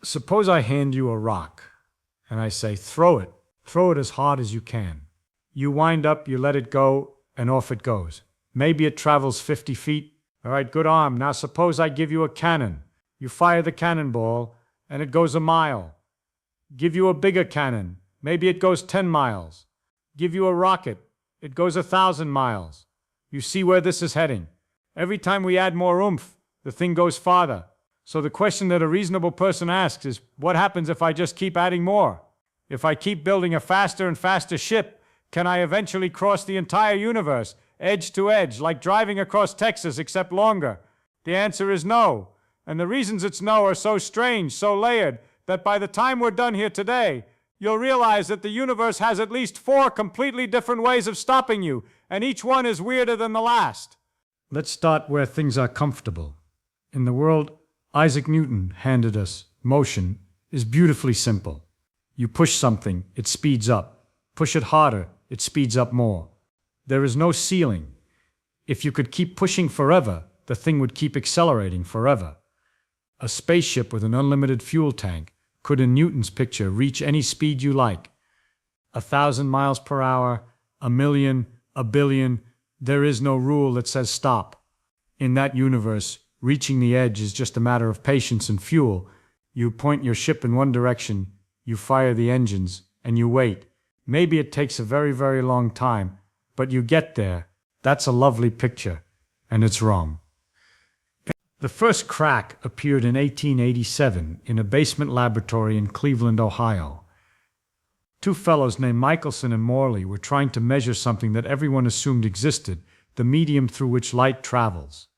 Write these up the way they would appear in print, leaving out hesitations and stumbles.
Suppose I hand you a rock, and I say, throw it as hard as you can. You wind up, you let it go, and off it goes. Maybe it travels 50 feet. All right, good arm. Now suppose I give you a cannon. You fire the cannonball, and it goes a mile. Give you a bigger cannon. Maybe it goes 10 miles. Give you a rocket. It goes 1,000 miles. You see where this is heading. Every time we add more oomph, the thing goes farther. So the question that a reasonable person asks is, what happens if I just keep adding more? If I keep building a faster and faster ship, can I eventually cross the entire universe, edge to edge, like driving across Texas, except longer? The answer is no. And the reasons it's no are so strange, so layered, that by the time we're done here today, you'll realize that the universe has at least 4 completely different ways of stopping you, and each one is weirder than the last. Let's start where things are comfortable. In the world Isaac Newton handed us, motion is beautifully simple. You push something, it speeds up. Push it harder, it speeds up more. There is no ceiling. If you could keep pushing forever, the thing would keep accelerating forever. A spaceship with an unlimited fuel tank could, in Newton's picture, reach any speed you like. 1,000 miles per hour, 1,000,000, 1,000,000,000, there is no rule that says stop. In that universe, reaching the edge is just a matter of patience and fuel. You point your ship in one direction, you fire the engines, and you wait. Maybe it takes a very, very long time, but you get there. That's a lovely picture, and it's wrong. The first crack appeared in 1887 in a basement laboratory in Cleveland, Ohio. 2 fellows named Michelson and Morley were trying to measure something that everyone assumed existed, the medium through which light travels.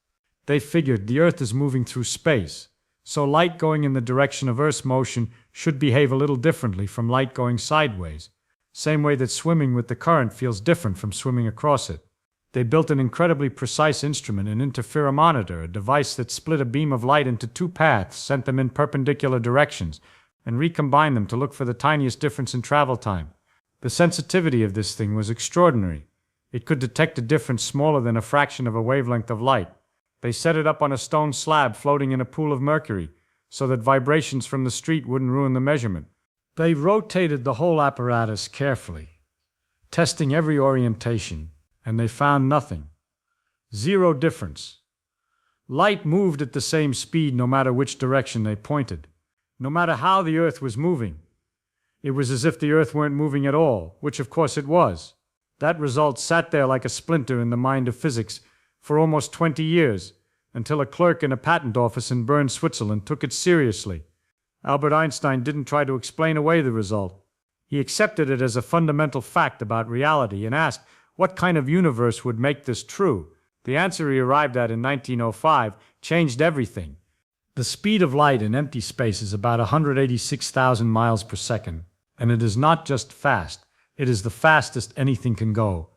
They figured the Earth is moving through space, so light going in the direction of Earth's motion should behave a little differently from light going sideways, same way that swimming with the current feels different from swimming across it. They built an incredibly precise instrument, an interferometer, a device that split a beam of light into 2 paths, sent them in perpendicular directions, and recombined them to look for the tiniest difference in travel time. The sensitivity of this thing was extraordinary. It could detect a difference smaller than a fraction of a wavelength of light. They set it up on a stone slab floating in a pool of mercury, so that vibrations from the street wouldn't ruin the measurement. They rotated the whole apparatus carefully, testing every orientation, and they found nothing. 0 difference. Light moved at the same speed no matter which direction they pointed, no matter how the Earth was moving. It was as if the Earth weren't moving at all, which of course it was. That result sat there like a splinter in the mind of physics for almost 20 years, until a clerk in a patent office in Bern, Switzerland took it seriously. Albert Einstein didn't try to explain away the result. He accepted it as a fundamental fact about reality and asked what kind of universe would make this true. The answer he arrived at in 1905 changed everything. The speed of light in empty space is about 186,000 miles per second, and it is not just fast, it is the fastest anything can go.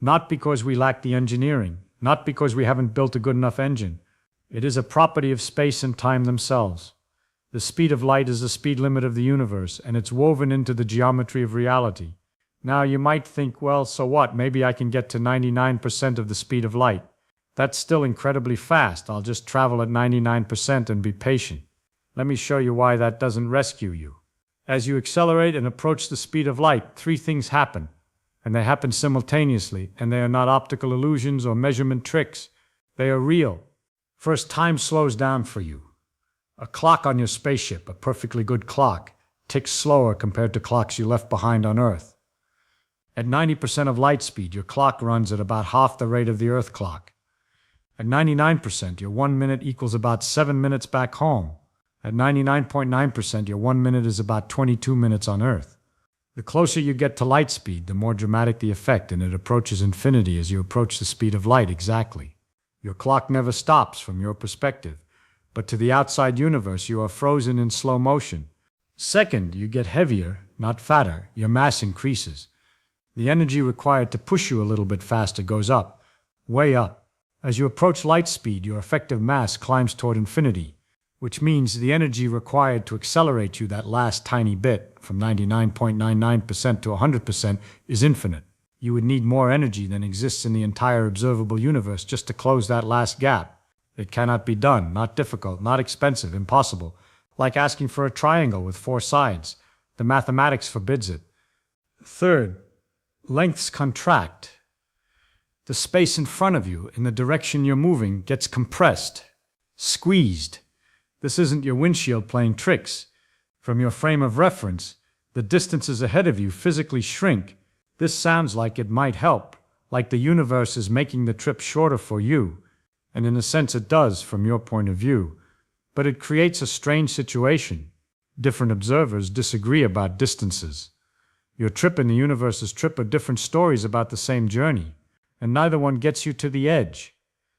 Not because we lack the engineering, not because we haven't built a good enough engine. It is a property of space and time themselves. The speed of light is the speed limit of the universe, and it's woven into the geometry of reality. Now you might think, well, so what? Maybe I can get to 99% of the speed of light. That's still incredibly fast. I'll just travel at 99% and be patient. Let me show you why that doesn't rescue you. As you accelerate and approach the speed of light, 3 things happen. And they happen simultaneously, and they are not optical illusions or measurement tricks. They are real. First, time slows down for you. A clock on your spaceship, a perfectly good clock, ticks slower compared to clocks you left behind on Earth. At 90% of light speed, your clock runs at about half the rate of the Earth clock. At 99%, your 1 minute equals about 7 minutes back home. At 99.9%, your 1 minute is about 22 minutes on Earth. The closer you get to light speed, the more dramatic the effect, and it approaches infinity as you approach the speed of light exactly. Your clock never stops from your perspective, but to the outside universe you are frozen in slow motion. Second, you get heavier, not fatter. Your mass increases. The energy required to push you a little bit faster goes up, way up. As you approach light speed, your effective mass climbs toward infinity, which means the energy required to accelerate you that last tiny bit, from 99.99% to 100%, is infinite. You would need more energy than exists in the entire observable universe just to close that last gap. It cannot be done, not difficult, not expensive, impossible. like asking for a triangle with 4 sides. The mathematics forbids it. Third, lengths contract. The space in front of you, in the direction you're moving, gets compressed, squeezed. This isn't your windshield playing tricks. From your frame of reference, the distances ahead of you physically shrink. This sounds like it might help, like the universe is making the trip shorter for you, and in a sense it does from your point of view. But it creates a strange situation. Different observers disagree about distances. Your trip and the universe's trip are different stories about the same journey, and neither one gets you to the edge.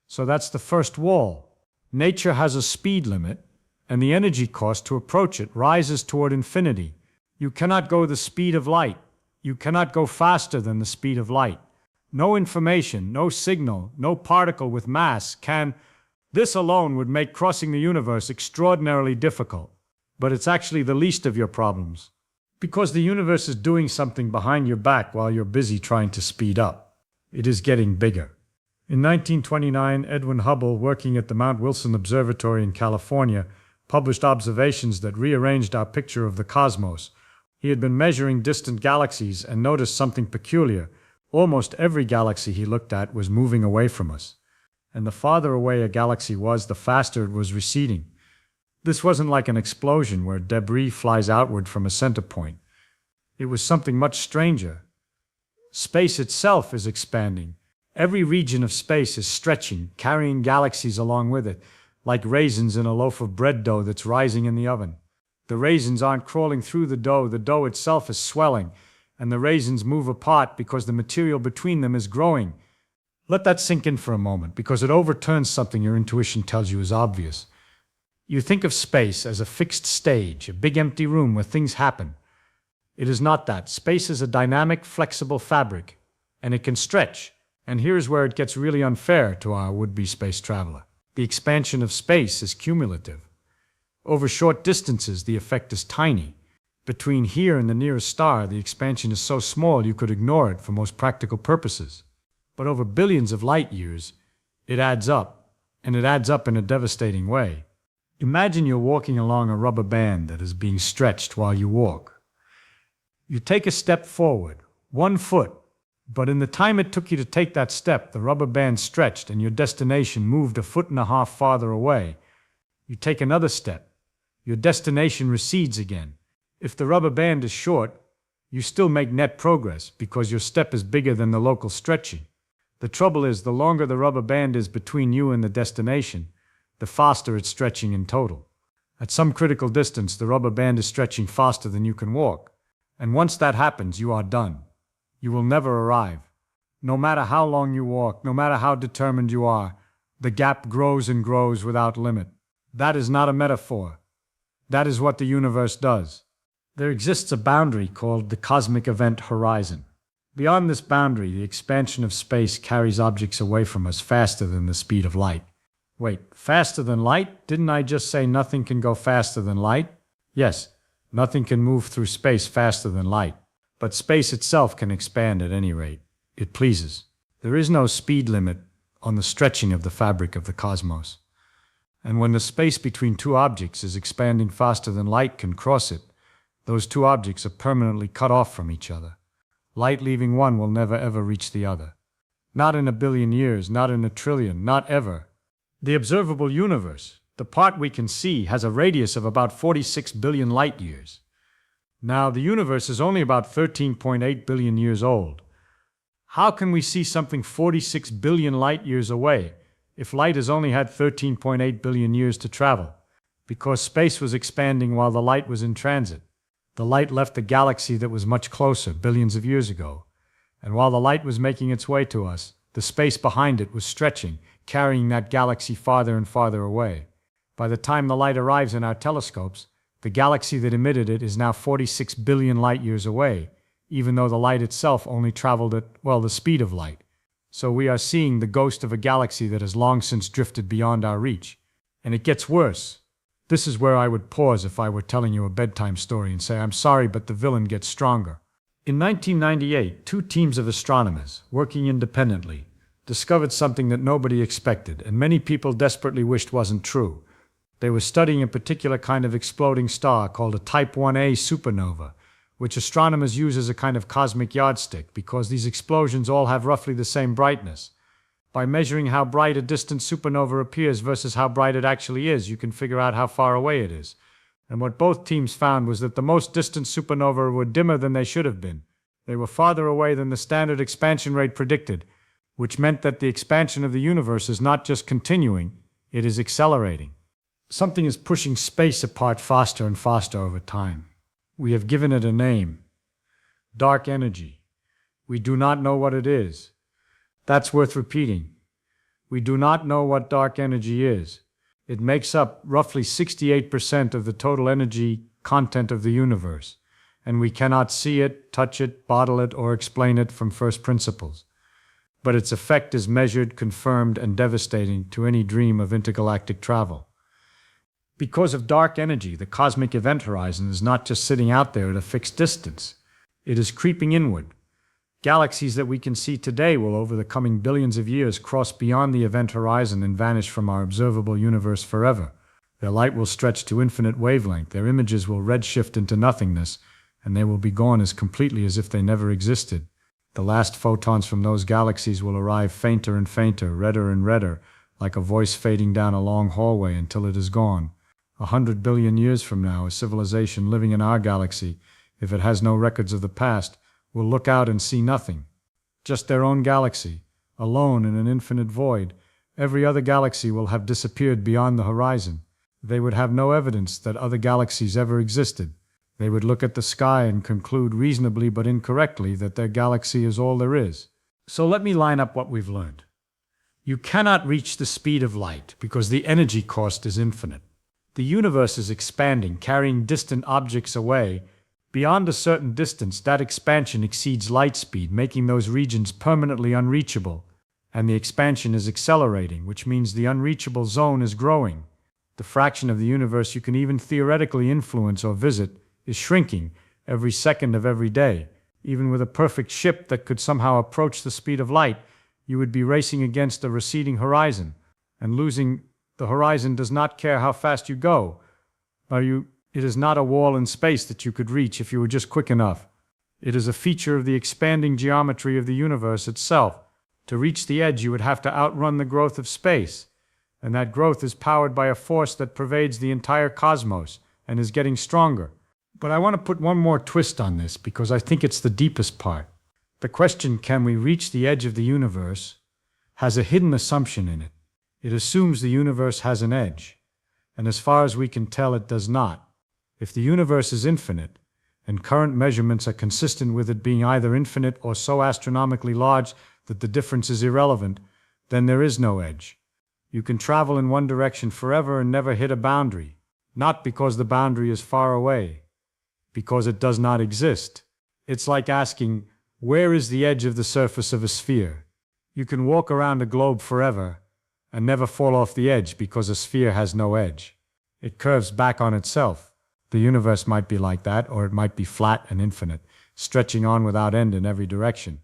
So that's the first wall. Nature has a speed limit, and the energy cost to approach it rises toward infinity. You cannot go the speed of light. You cannot go faster than the speed of light. No information, no signal, no particle with mass can. This alone would make crossing the universe extraordinarily difficult. But it's actually the least of your problems, because the universe is doing something behind your back while you're busy trying to speed up. It is getting bigger. In 1929, Edwin Hubble, working at the Mount Wilson Observatory in California, published observations that rearranged our picture of the cosmos. He had been measuring distant galaxies and noticed something peculiar. Almost every galaxy he looked at was moving away from us. And the farther away a galaxy was, the faster it was receding. This wasn't like an explosion where debris flies outward from a center point. It was something much stranger. Space itself is expanding. Every region of space is stretching, carrying galaxies along with it, like raisins in a loaf of bread dough that's rising in the oven. The raisins aren't crawling through the dough itself is swelling, and the raisins move apart because the material between them is growing. Let that sink in for a moment, because it overturns something your intuition tells you is obvious. You think of space as a fixed stage, a big empty room where things happen. It is not that. Space is a dynamic, flexible fabric, and it can stretch. And here's where it gets really unfair to our would-be space traveler. The expansion of space is cumulative. Over short distances, the effect is tiny. Between here and the nearest star, the expansion is so small you could ignore it for most practical purposes. But over billions of light years, it adds up, and it adds up in a devastating way. Imagine you're walking along a rubber band that is being stretched while you walk. You take a step forward, 1 foot, but in the time it took you to take that step, the rubber band stretched and your destination moved 1.5 feet farther away. You take another step. Your destination recedes again. If the rubber band is short, you still make net progress because your step is bigger than the local stretching. The trouble is, the longer the rubber band is between you and the destination, the faster it's stretching in total. At some critical distance, the rubber band is stretching faster than you can walk. And once that happens, you are done. You will never arrive. No matter how long you walk, no matter how determined you are, the gap grows and grows without limit. That is not a metaphor. That is what the universe does. There exists a boundary called the cosmic event horizon. Beyond this boundary, the expansion of space carries objects away from us faster than the speed of light. Wait, faster than light? Didn't I just say nothing can go faster than light? Yes, nothing can move through space faster than light. But space itself can expand at any rate it pleases. There is no speed limit on the stretching of the fabric of the cosmos. And when the space between two objects is expanding faster than light can cross it, those two objects are permanently cut off from each other. Light leaving one will never ever reach the other. Not in 1 billion years, not in 1 trillion, not ever. The observable universe, the part we can see, has a radius of about 46 billion light years. Now, the universe is only about 13.8 billion years old. How can we see something 46 billion light years away if light has only had 13.8 billion years to travel? Because space was expanding while the light was in transit. The light left a galaxy that was much closer, billions of years ago. And while the light was making its way to us, the space behind it was stretching, carrying that galaxy farther and farther away. By the time the light arrives in our telescopes, the galaxy that emitted it is now 46 billion light years away, even though the light itself only traveled at, the speed of light. So we are seeing the ghost of a galaxy that has long since drifted beyond our reach. And it gets worse. This is where I would pause if I were telling you a bedtime story and say, I'm sorry, but the villain gets stronger. In 1998, 2 teams of astronomers, working independently, discovered something that nobody expected and many people desperately wished wasn't true. They were studying a particular kind of exploding star called a Type 1a supernova, which astronomers use as a kind of cosmic yardstick because these explosions all have roughly the same brightness. By measuring how bright a distant supernova appears versus how bright it actually is, you can figure out how far away it is. And what both teams found was that the most distant supernovae were dimmer than they should have been. They were farther away than the standard expansion rate predicted, which meant that the expansion of the universe is not just continuing, it is accelerating. Something is pushing space apart faster and faster over time. We have given it a name: dark energy. We do not know what it is. That's worth repeating. We do not know what dark energy is. It makes up roughly 68% of the total energy content of the universe, and we cannot see it, touch it, bottle it, or explain it from first principles. But its effect is measured, confirmed, and devastating to any dream of intergalactic travel. Because of dark energy, the cosmic event horizon is not just sitting out there at a fixed distance. It is creeping inward. Galaxies that we can see today will, over the coming billions of years, cross beyond the event horizon and vanish from our observable universe forever. Their light will stretch to infinite wavelength, their images will redshift into nothingness, and they will be gone as completely as if they never existed. The last photons from those galaxies will arrive fainter and fainter, redder and redder, like a voice fading down a long hallway until it is gone. 100 billion years from now, a civilization living in our galaxy, if it has no records of the past, will look out and see nothing. Just their own galaxy, alone in an infinite void. Every other galaxy will have disappeared beyond the horizon. They would have no evidence that other galaxies ever existed. They would look at the sky and conclude reasonably but incorrectly that their galaxy is all there is. So let me line up what we've learned. You cannot reach the speed of light because the energy cost is infinite. The universe is expanding, carrying distant objects away. Beyond a certain distance, that expansion exceeds light speed, making those regions permanently unreachable. And the expansion is accelerating, which means the unreachable zone is growing. The fraction of the universe you can even theoretically influence or visit is shrinking every second of every day. Even with a perfect ship that could somehow approach the speed of light, you would be racing against a receding horizon. And losing the horizon does not care how fast you go. It is not a wall in space that you could reach if you were just quick enough. It is a feature of the expanding geometry of the universe itself. To reach the edge, you would have to outrun the growth of space. And that growth is powered by a force that pervades the entire cosmos and is getting stronger. But I want to put one more twist on this because I think it's the deepest part. The question, can we reach the edge of the universe, has a hidden assumption in it. It assumes the universe has an edge. And as far as we can tell, it does not. If the universe is infinite, and current measurements are consistent with it being either infinite or so astronomically large that the difference is irrelevant, then there is no edge. You can travel in one direction forever and never hit a boundary, not because the boundary is far away, because it does not exist. It's like asking, where is the edge of the surface of a sphere? You can walk around a globe forever and never fall off the edge because a sphere has no edge. It curves back on itself. The universe might be like that, or it might be flat and infinite, stretching on without end in every direction.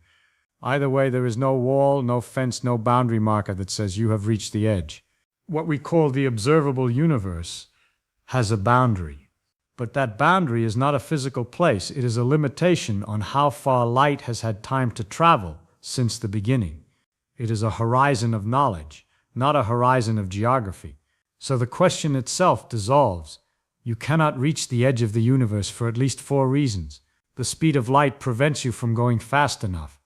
Either way, there is no wall, no fence, no boundary marker that says you have reached the edge. What we call the observable universe has a boundary. But that boundary is not a physical place. It is a limitation on how far light has had time to travel since the beginning. It is a horizon of knowledge, not a horizon of geography. So the question itself dissolves. You cannot reach the edge of the universe for at least 4 reasons. The speed of light prevents you from going fast enough.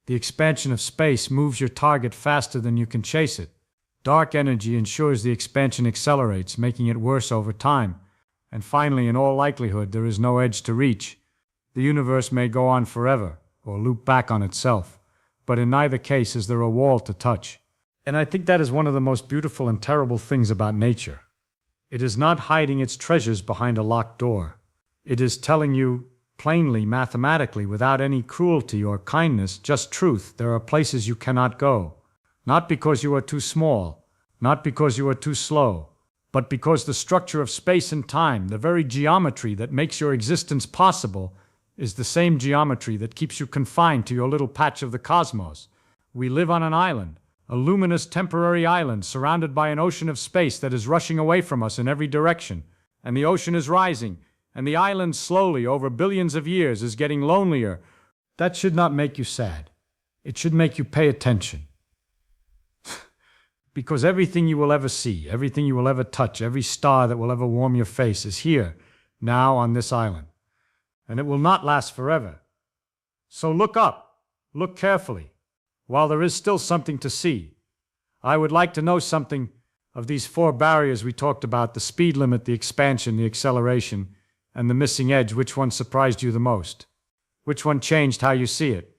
The expansion of space moves your target faster than you can chase it. Dark energy ensures the expansion accelerates, making it worse over time. And finally, in all likelihood, there is no edge to reach. The universe may go on forever, or loop back on itself. But in neither case is there a wall to touch. And I think that is one of the most beautiful and terrible things about nature. It is not hiding its treasures behind a locked door. It is telling you plainly, mathematically, without any cruelty or kindness, just truth, there are places you cannot go. Not because you are too small, not because you are too slow, but because the structure of space and time, the very geometry that makes your existence possible, is the same geometry that keeps you confined to your little patch of the cosmos. We live on an island, a luminous temporary island surrounded by an ocean of space that is rushing away from us in every direction. And the ocean is rising, and the island slowly, over billions of years, is getting lonelier. That should not make you sad. It should make you pay attention. Because everything you will ever see, everything you will ever touch, every star that will ever warm your face is here, now on this island. And it will not last forever. So look up, look carefully, while there is still something to see. I would like to know something of these four barriers we talked about: the speed limit, the expansion, the acceleration, and the missing edge. Which one surprised you the most? Which one changed how you see it?